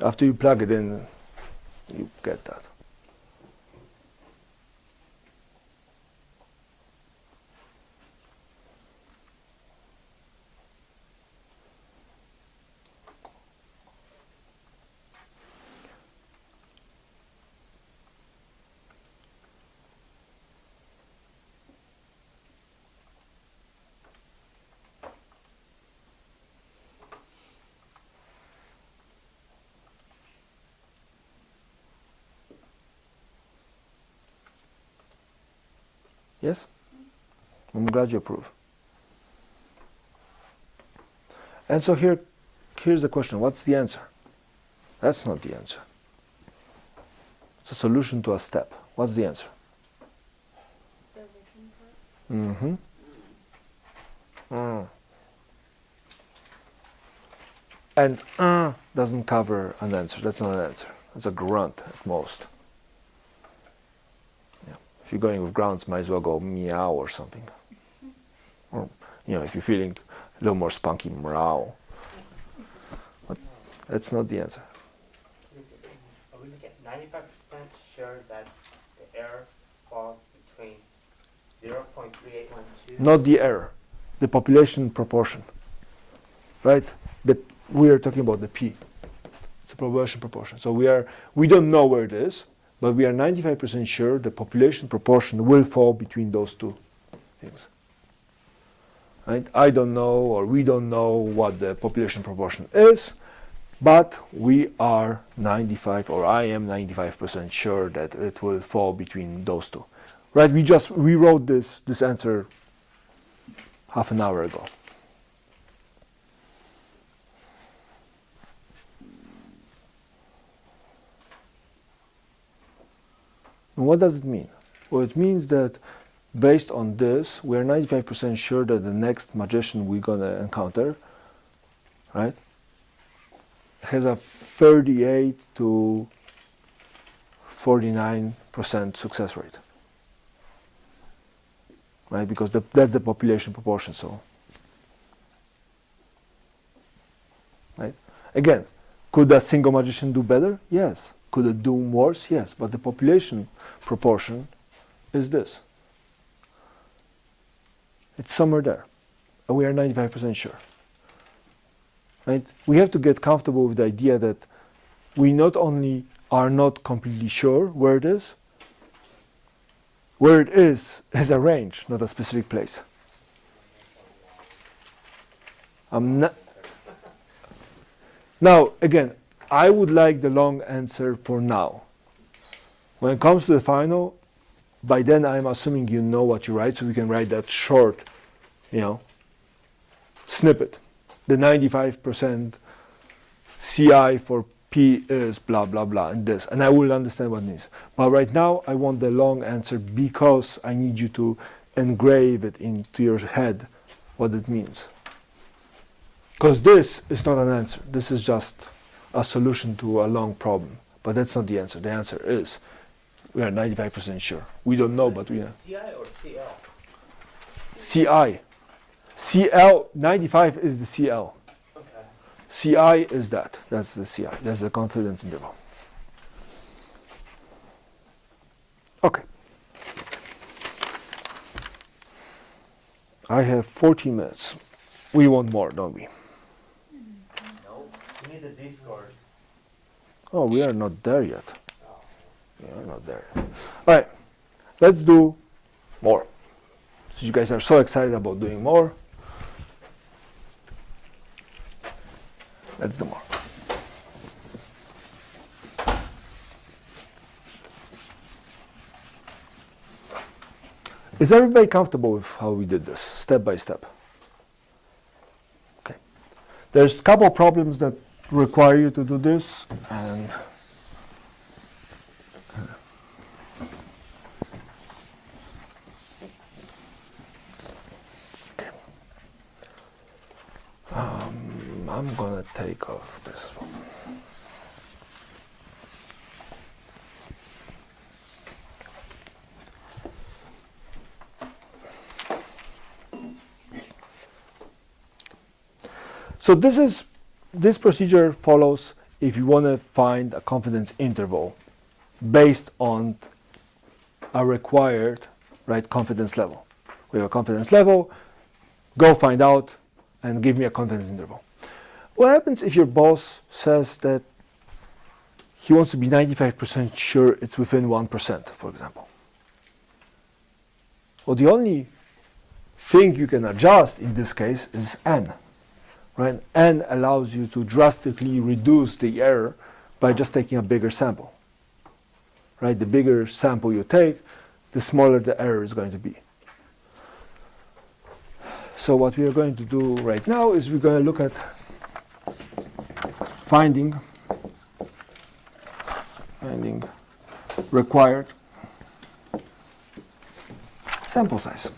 After you plug it in, you get that. Yes? I'm glad you approve. And so here's the question, what's the answer? That's not the answer. It's a solution to a step. What's the answer? The written part? Mm-hmm. And doesn't cover an answer. That's not an answer. That's a grunt at most. Yeah. If you're going with grunts, might as well go meow or something. Or, if you're feeling a little more spunky, meow. But that's not the answer. Are we looking at 95% sure that the error falls between 0.3812? Not the error, the population proportion. Right? We are talking about the P. It's a population proportion. So we don't know where it is, but we are 95% sure the population proportion will fall between those two things. Right? I don't know, or we don't know what the population proportion is, but we are 95, or I am 95% sure that it will fall between those two. Right? We wrote this answer half an hour ago. And what does it mean? Well, it means that based on this, we are 95% sure that the next magician we're going to encounter, right, has a 38 to 49% success rate. Right, because that's the population proportion. So, right? Again, could a single magician do better? Yes. Could it do worse? Yes. But the population proportion is this. It's somewhere there, and we are 95% sure. Right? We have to get comfortable with the idea that we not only are not completely sure where it is a range, not a specific place. Now, again, I would like the long answer for now. When it comes to the final, by then I'm assuming you know what you write, so we can write that short, snippet. The 95% CI for P is blah, blah, blah, and this. And I will understand what it means. But right now, I want the long answer because I need you to engrave it into your head what it means. Because this is not an answer. This is just a solution to a long problem. But that's not the answer. The answer is we are 95% sure. We don't know, but we are. CI or CL? CI. CL, 95 is the CL. Okay. CI is that. That's the CI. That's the confidence interval. Okay. I have 14 minutes. We want more, don't we? No. We need the z-scores. Oh, we are not there yet. Oh. We are not there. All right. Let's do more. So you guys are so excited about doing more. Let's do more. Is everybody comfortable with how we did this, step by step? Okay. There's a couple problems that require you to do this, and I'm gonna take off this one. So this procedure follows if you want to find a confidence interval based on a required confidence level. We have a confidence level, go find out and give me a confidence interval. What happens if your boss says that he wants to be 95% sure it's within 1%, for example? Well, the only thing you can adjust in this case is n. Right? N allows you to drastically reduce the error by just taking a bigger sample. Right? The bigger sample you take, the smaller the error is going to be. So what we are going to do right now is we're going to look at finding required sample size.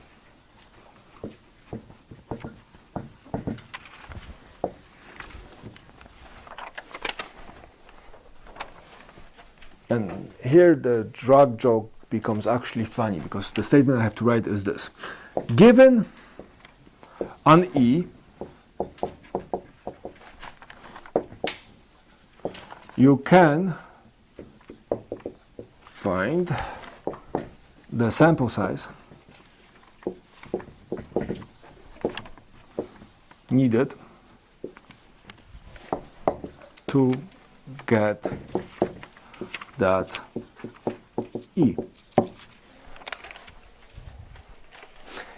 And here the drug joke becomes actually funny because the statement I have to write is this. Given an E, you can find the sample size needed to get that E.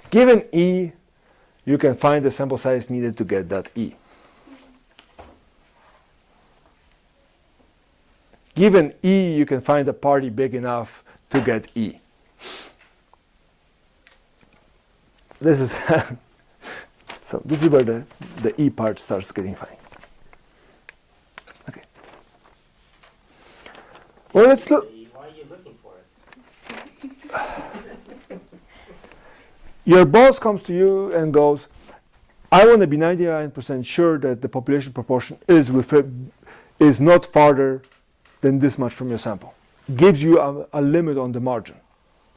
Given E, you can find the sample size needed to get that E. Given E, you can find a party big enough to get E. This is so this is where the E part starts getting funny. Okay. Well, let's look. Why are you looking for it? Your boss comes to you and goes, I want to be 99% sure that the population proportion is not farther than this much from your sample. Gives you a limit on the margin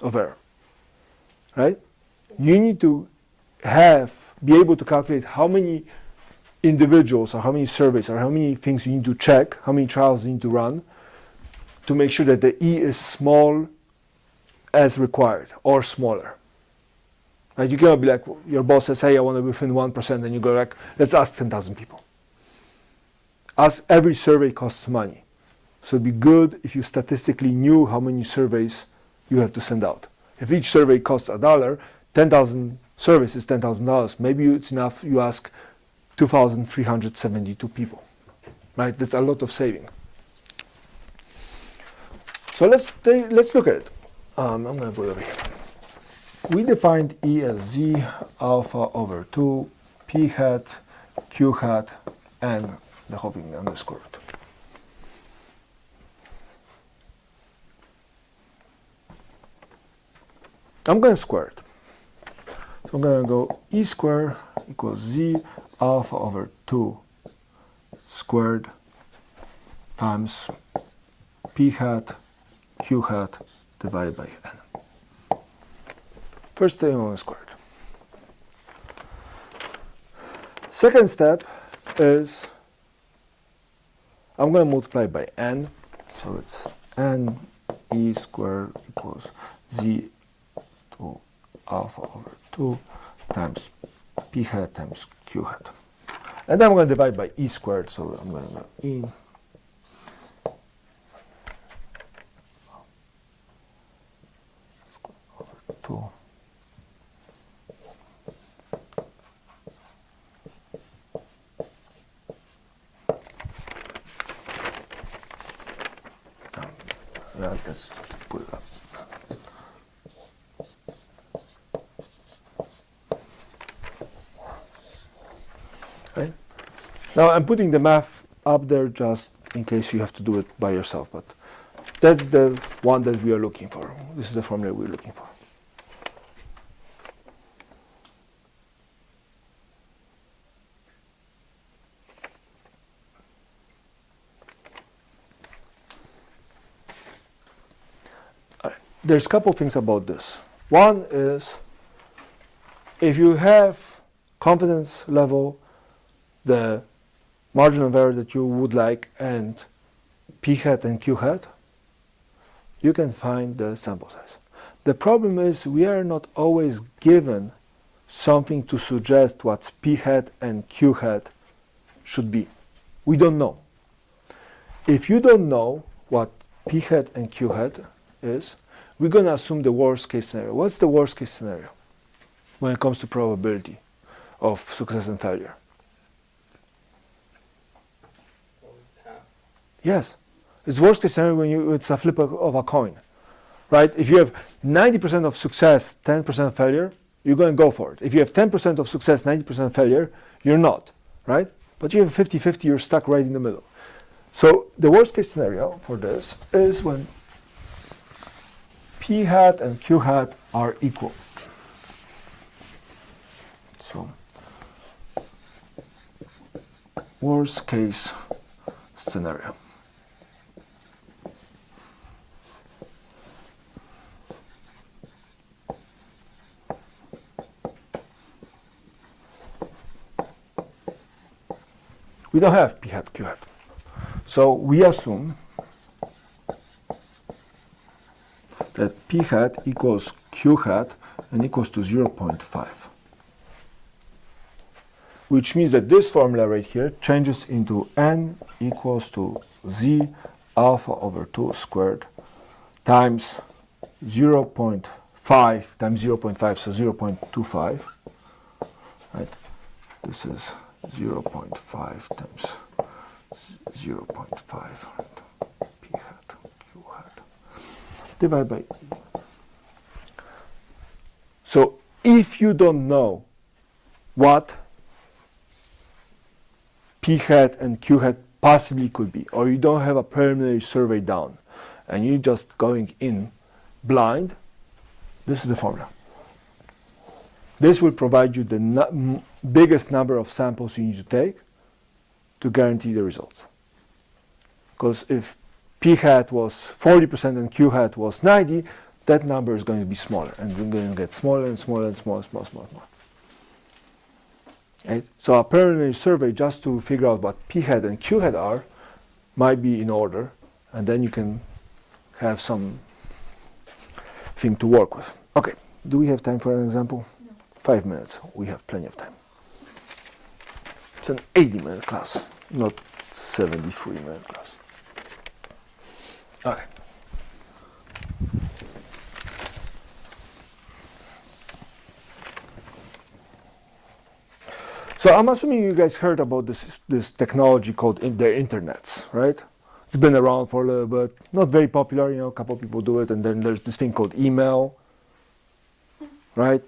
of error. Right? You need to be able to calculate how many individuals or how many surveys or how many things you need to check, how many trials you need to run to make sure that the E is small as required or smaller. Right? You cannot be like, your boss says, hey, I want to be within 1%, and you go like, let's ask 10,000 people. Every survey costs money. So it'd be good if you statistically knew how many surveys you have to send out. If each survey costs $1, 10,000 surveys is $10,000. Maybe it's enough you ask 2,372 people. Right? That's a lot of saving. So let's look at it. I'm going to put it over here. We defined E as Z alpha over 2, P hat, Q hat, and the whole thing underscored. I'm going to square it. So I'm going to go E squared equals Z alpha over 2 squared times P hat, Q hat divided by N. First thing on squared. Second step is I'm going to multiply by N. So it's N E squared equals Z to alpha over 2 times P hat times Q hat. And then I'm going to divide by E squared. So I'm going to go E squared over 2. Yeah, let's put it up. Okay. Now I'm putting the math up there just in case you have to do it by yourself, but that's the one that we are looking for. This is the formula we're looking for. There's a couple things about this. One is if you have confidence level, the margin of error that you would like, and P hat and Q hat, you can find the sample size. The problem is we are not always given something to suggest what P hat and Q hat should be. We don't know. If you don't know what P hat and Q hat is, we're going to assume the worst case scenario. What's the worst case scenario when it comes to probability of success and failure? Well, it's half. Yes. It's worst case scenario when it's a flip of a coin. Right? If you have 90% of success, 10% failure, you're going to go for it. If you have 10% of success, 90% failure, you're not, right? But you have 50-50, you're stuck right in the middle. So the worst case scenario for this is when P hat and Q hat are equal. So worst case scenario. We don't have P hat, Q hat. So we assume that P hat equals Q hat and equals to 0.5. Which means that this formula right here changes into n equals to z alpha over 2 squared times 0.5 times 0.5, so 0.25. Right? This is 0.5 times 0.5 P hat Q hat divided by E. So if you don't know what P hat and Q hat possibly could be, or you don't have a preliminary survey down, and you're just going in blind, this is the formula. This will provide you the biggest number of samples you need to take to guarantee the results. Because if P hat was 40% and Q hat was 90, that number is going to be smaller, and we're going to get smaller and smaller and smaller. Right? So a preliminary survey just to figure out what P hat and Q hat are might be in order, and then you can have some thing to work with. Okay, do we have time for an example? No. 5 minutes, we have plenty of time. It's an 80-minute class, not 73-minute class. Okay. So I'm assuming you guys heard about this technology called the internets, right? It's been around for a little bit, not very popular, a couple people do it, and then there's this thing called email, right?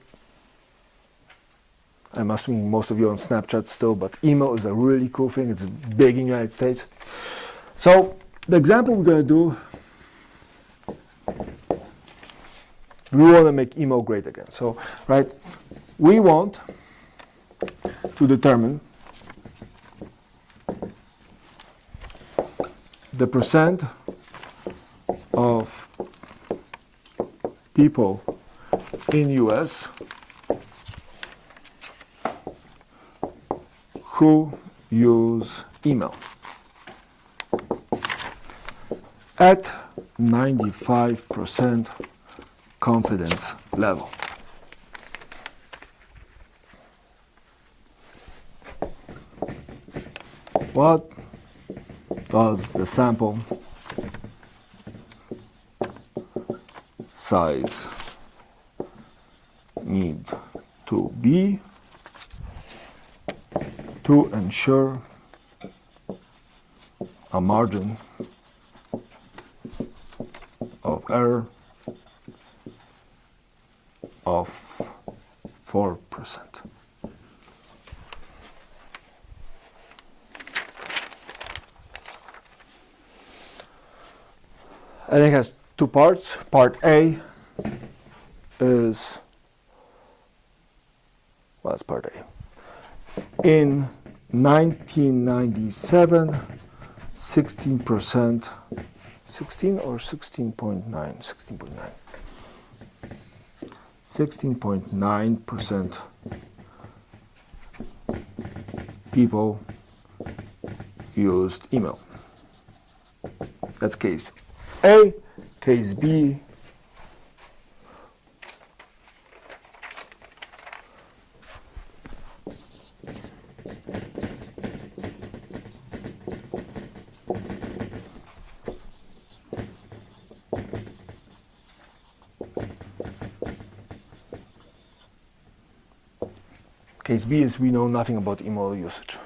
I'm assuming most of you are on Snapchat still, but email is a really cool thing. It's big in the United States. So the example we're going to do, we want to make email great again. So, right, we want to determine the percent of people in US who use email at 95% confidence level. What does the sample size need to be to ensure a margin of error of 4%? And it has two parts. Part A is, what's part A? In 1997, 16%, 16 or 16.9, 16.9. 16.9% people used email. That's case A. Case B, case B is we know nothing about email usage.